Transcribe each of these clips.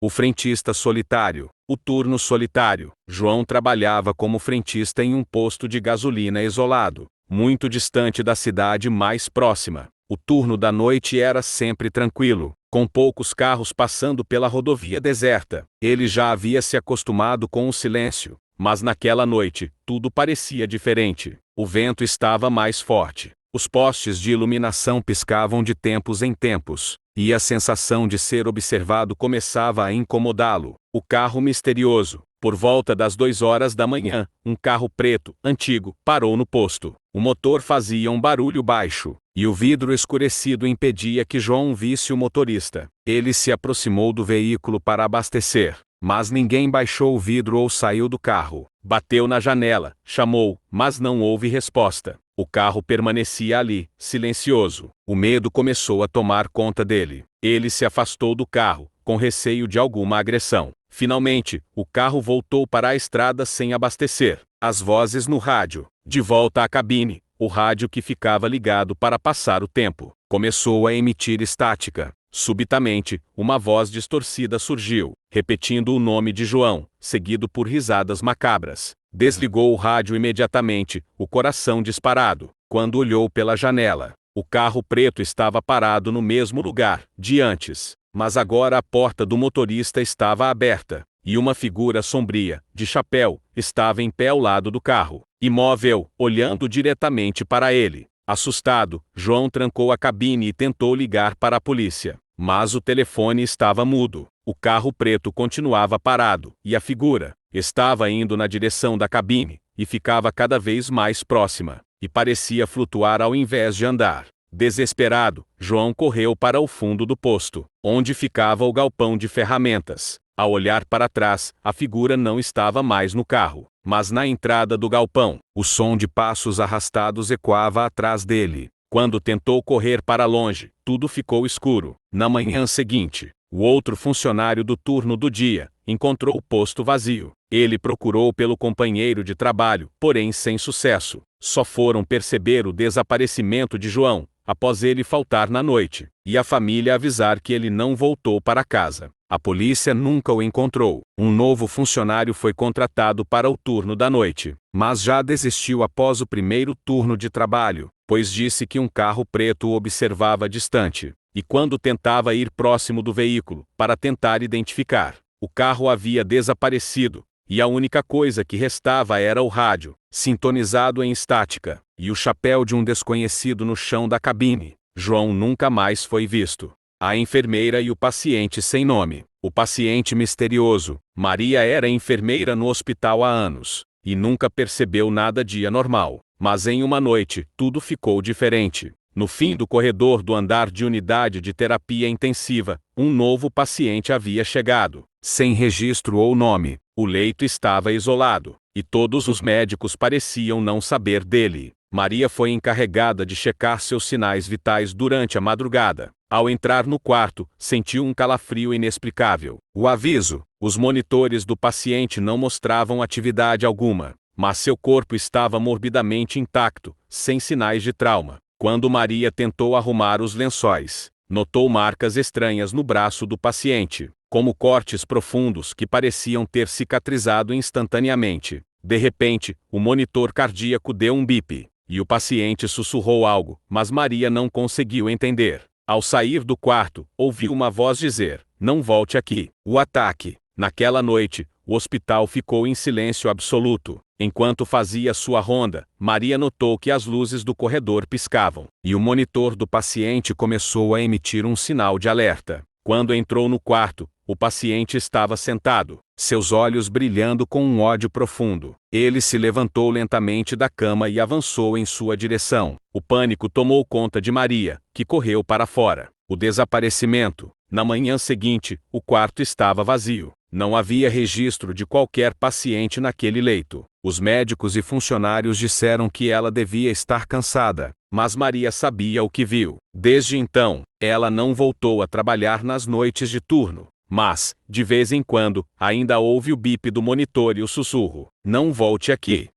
O frentista solitário. O turno solitário. João trabalhava como frentista em um posto de gasolina isolado, muito distante da cidade mais próxima. O turno da noite era sempre tranquilo, com poucos carros passando pela rodovia deserta. Ele já havia se acostumado com o silêncio, mas naquela noite, tudo parecia diferente. O vento estava mais forte. Os postes de iluminação piscavam de tempos em tempos, e a sensação de ser observado começava a incomodá-lo. O carro misterioso. Por volta das 2 horas da manhã, um carro preto, antigo, parou no posto. O motor fazia um barulho baixo, e o vidro escurecido impedia que João visse o motorista. Ele se aproximou do veículo para abastecer, mas ninguém baixou o vidro ou saiu do carro. Bateu na janela, chamou, mas não houve resposta. O carro permanecia ali, silencioso. O medo começou a tomar conta dele. Ele se afastou do carro, com receio de alguma agressão. Finalmente, o carro voltou para a estrada sem abastecer. As vozes no rádio. De volta à cabine, o rádio que ficava ligado para passar o tempo começou a emitir estática. Subitamente, uma voz distorcida surgiu, repetindo o nome de João, seguido por risadas macabras. Desligou o rádio imediatamente, o coração disparado. Quando olhou pela janela, o carro preto estava parado no mesmo lugar de antes, mas agora a porta do motorista estava aberta, e uma figura sombria, de chapéu, estava em pé ao lado do carro, imóvel, olhando diretamente para ele. Assustado, João trancou a cabine e tentou ligar para a polícia, mas o telefone estava mudo. O carro preto continuava parado, e a figura estava indo na direção da cabine, e ficava cada vez mais próxima, e parecia flutuar ao invés de andar. Desesperado, João correu para o fundo do posto, onde ficava o galpão de ferramentas. Ao olhar para trás, a figura não estava mais no carro, mas na entrada do galpão. O som de passos arrastados ecoava atrás dele. Quando tentou correr para longe, tudo ficou escuro. Na manhã seguinte, o outro funcionário do turno do dia encontrou o posto vazio. Ele procurou pelo companheiro de trabalho, porém sem sucesso. Só foram perceber o desaparecimento de João após ele faltar na noite, e a família avisar que ele não voltou para casa. A polícia nunca o encontrou. Um novo funcionário foi contratado para o turno da noite, mas já desistiu após o primeiro turno de trabalho, pois disse que um carro preto o observava distante, e quando tentava ir próximo do veículo, para tentar identificar, o carro havia desaparecido, e a única coisa que restava era o rádio, sintonizado em estática, e o chapéu de um desconhecido no chão da cabine. João nunca mais foi visto. A enfermeira e o paciente sem nome. O paciente misterioso. Maria era enfermeira no hospital há anos, e nunca percebeu nada de anormal. Mas em uma noite, tudo ficou diferente. No fim do corredor do andar de unidade de terapia intensiva, um novo paciente havia chegado. Sem registro ou nome, o leito estava isolado, e todos os médicos pareciam não saber dele. Maria foi encarregada de checar seus sinais vitais durante a madrugada. Ao entrar no quarto, sentiu um calafrio inexplicável. O aviso: os monitores do paciente não mostravam atividade alguma, mas seu corpo estava morbidamente intacto, sem sinais de trauma. Quando Maria tentou arrumar os lençóis, notou marcas estranhas no braço do paciente, como cortes profundos que pareciam ter cicatrizado instantaneamente. De repente, o monitor cardíaco deu um bip, e o paciente sussurrou algo, mas Maria não conseguiu entender. Ao sair do quarto, ouviu uma voz dizer: "Não volte aqui." O ataque. Naquela noite, o hospital ficou em silêncio absoluto. Enquanto fazia sua ronda, Maria notou que as luzes do corredor piscavam, e o monitor do paciente começou a emitir um sinal de alerta. Quando entrou no quarto, o paciente estava sentado, seus olhos brilhando com um ódio profundo. Ele se levantou lentamente da cama e avançou em sua direção. O pânico tomou conta de Maria, que correu para fora. O desaparecimento. Na manhã seguinte, o quarto estava vazio. Não havia registro de qualquer paciente naquele leito. Os médicos e funcionários disseram que ela devia estar cansada, mas Maria sabia o que viu. Desde então, ela não voltou a trabalhar nas noites de turno. Mas, de vez em quando, ainda ouve o bip do monitor e o sussurro: "Não volte aqui."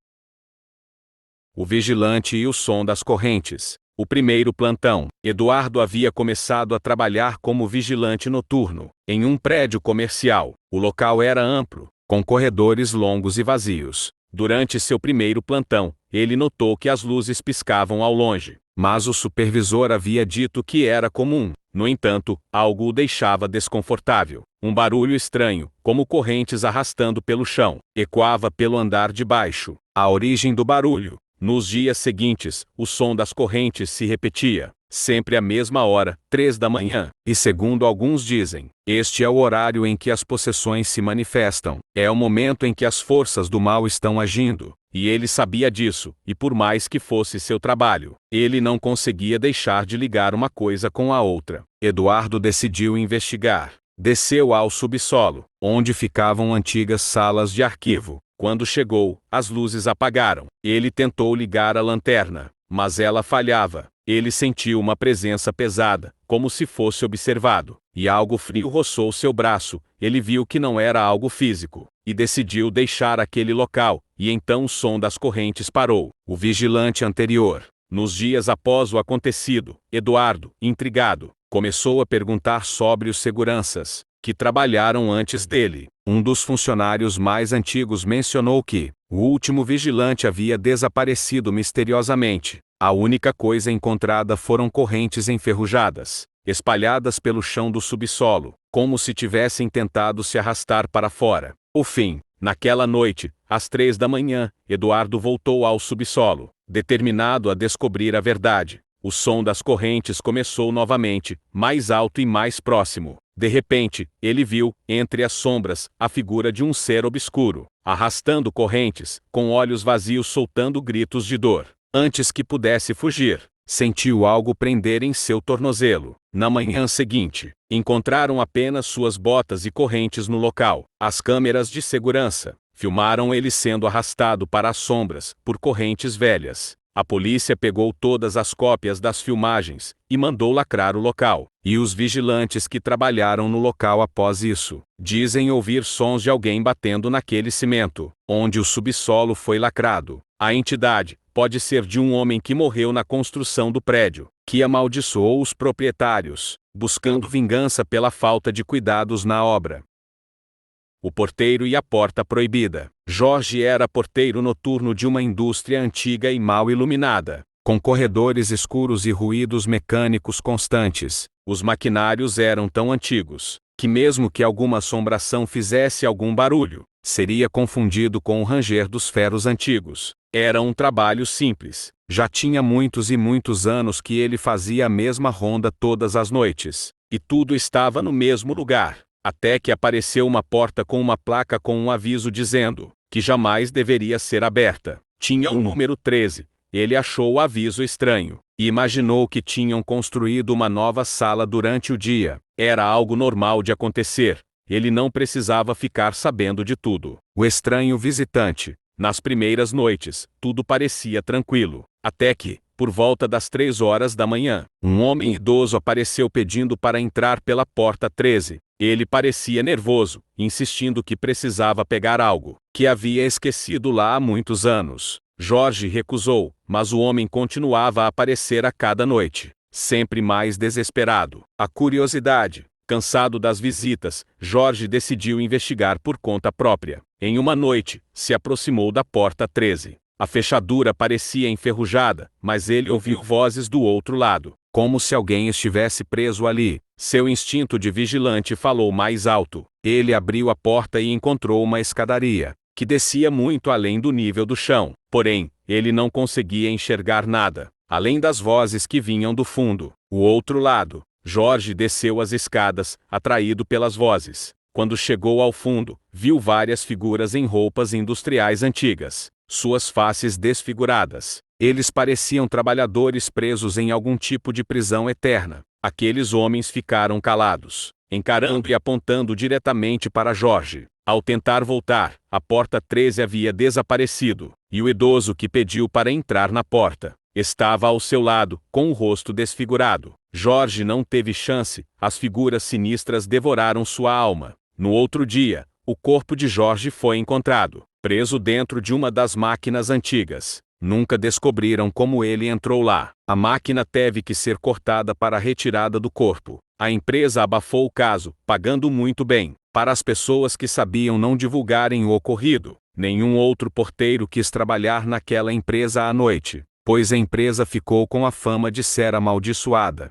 O vigilante e o som das correntes. O primeiro plantão. Eduardo havia começado a trabalhar como vigilante noturno, em um prédio comercial. O local era amplo, com corredores longos e vazios. Durante seu primeiro plantão, ele notou que as luzes piscavam ao longe, mas o supervisor havia dito que era comum. No entanto, algo o deixava desconfortável. Um barulho estranho, como correntes arrastando pelo chão, ecoava pelo andar de baixo. A origem do barulho. Nos dias seguintes, o som das correntes se repetia, sempre à mesma hora, 3 da manhã. E segundo alguns dizem, este é o horário em que as possessões se manifestam. É o momento em que as forças do mal estão agindo. E ele sabia disso, e por mais que fosse seu trabalho, ele não conseguia deixar de ligar uma coisa com a outra. Eduardo decidiu investigar. Desceu ao subsolo, onde ficavam antigas salas de arquivo. Quando chegou, as luzes apagaram. Ele tentou ligar a lanterna, mas ela falhava. Ele sentiu uma presença pesada, como se fosse observado, e algo frio roçou seu braço. Ele viu que não era algo físico, e decidiu deixar aquele local, e então o som das correntes parou. O vigilante anterior. Nos dias após o acontecido, Eduardo, intrigado, começou a perguntar sobre os seguranças, que trabalharam antes dele. Um dos funcionários mais antigos mencionou que o último vigilante havia desaparecido misteriosamente. A única coisa encontrada foram correntes enferrujadas, espalhadas pelo chão do subsolo, como se tivessem tentado se arrastar para fora. Por fim, naquela noite, às 3 da manhã, Eduardo voltou ao subsolo, determinado a descobrir a verdade. O som das correntes começou novamente, mais alto e mais próximo. De repente, ele viu, entre as sombras, a figura de um ser obscuro, arrastando correntes, com olhos vazios soltando gritos de dor. Antes que pudesse fugir, sentiu algo prender em seu tornozelo. Na manhã seguinte, encontraram apenas suas botas e correntes no local. As câmeras de segurança filmaram ele sendo arrastado para as sombras, por correntes velhas. A polícia pegou todas as cópias das filmagens e mandou lacrar o local. E os vigilantes que trabalharam no local após isso dizem ouvir sons de alguém batendo naquele cimento, onde o subsolo foi lacrado. A entidade pode ser de um homem que morreu na construção do prédio, que amaldiçoou os proprietários, buscando vingança pela falta de cuidados na obra. O porteiro e a porta proibida. Jorge era porteiro noturno de uma indústria antiga e mal iluminada, com corredores escuros e ruídos mecânicos constantes. Os maquinários eram tão antigos, que mesmo que alguma assombração fizesse algum barulho, seria confundido com o ranger dos ferros antigos. Era um trabalho simples. Já tinha muitos e muitos anos que ele fazia a mesma ronda todas as noites, e tudo estava no mesmo lugar. Até que apareceu uma porta com uma placa com um aviso dizendo que jamais deveria ser aberta. Tinha o número 13. Ele achou o aviso estranho e imaginou que tinham construído uma nova sala durante o dia. Era algo normal de acontecer. Ele não precisava ficar sabendo de tudo. O estranho visitante. Nas primeiras noites, tudo parecia tranquilo. Até que, por volta das 3 horas da manhã, um homem idoso apareceu pedindo para entrar pela porta 13. Ele parecia nervoso, insistindo que precisava pegar algo que havia esquecido lá há muitos anos. Jorge recusou, mas o homem continuava a aparecer a cada noite, sempre mais desesperado. A curiosidade. Cansado das visitas, Jorge decidiu investigar por conta própria. Em uma noite, se aproximou da porta 13. A fechadura parecia enferrujada, mas ele ouviu vozes do outro lado, como se alguém estivesse preso ali. Seu instinto de vigilante falou mais alto. Ele abriu a porta e encontrou uma escadaria, que descia muito além do nível do chão. Porém, ele não conseguia enxergar nada, além das vozes que vinham do fundo. O outro lado. Jorge desceu as escadas, atraído pelas vozes. Quando chegou ao fundo, viu várias figuras em roupas industriais antigas, suas faces desfiguradas. Eles pareciam trabalhadores presos em algum tipo de prisão eterna. Aqueles homens ficaram calados, encarando e apontando diretamente para Jorge. Ao tentar voltar, a porta 13 havia desaparecido, e o idoso que pediu para entrar na porta estava ao seu lado, com o rosto desfigurado. Jorge não teve chance, as figuras sinistras devoraram sua alma. No outro dia, o corpo de Jorge foi encontrado, preso dentro de uma das máquinas antigas. Nunca descobriram como ele entrou lá. A máquina teve que ser cortada para a retirada do corpo. A empresa abafou o caso, pagando muito bem. Para as pessoas que sabiam não divulgarem o ocorrido, nenhum outro porteiro quis trabalhar naquela empresa à noite, pois a empresa ficou com a fama de ser amaldiçoada.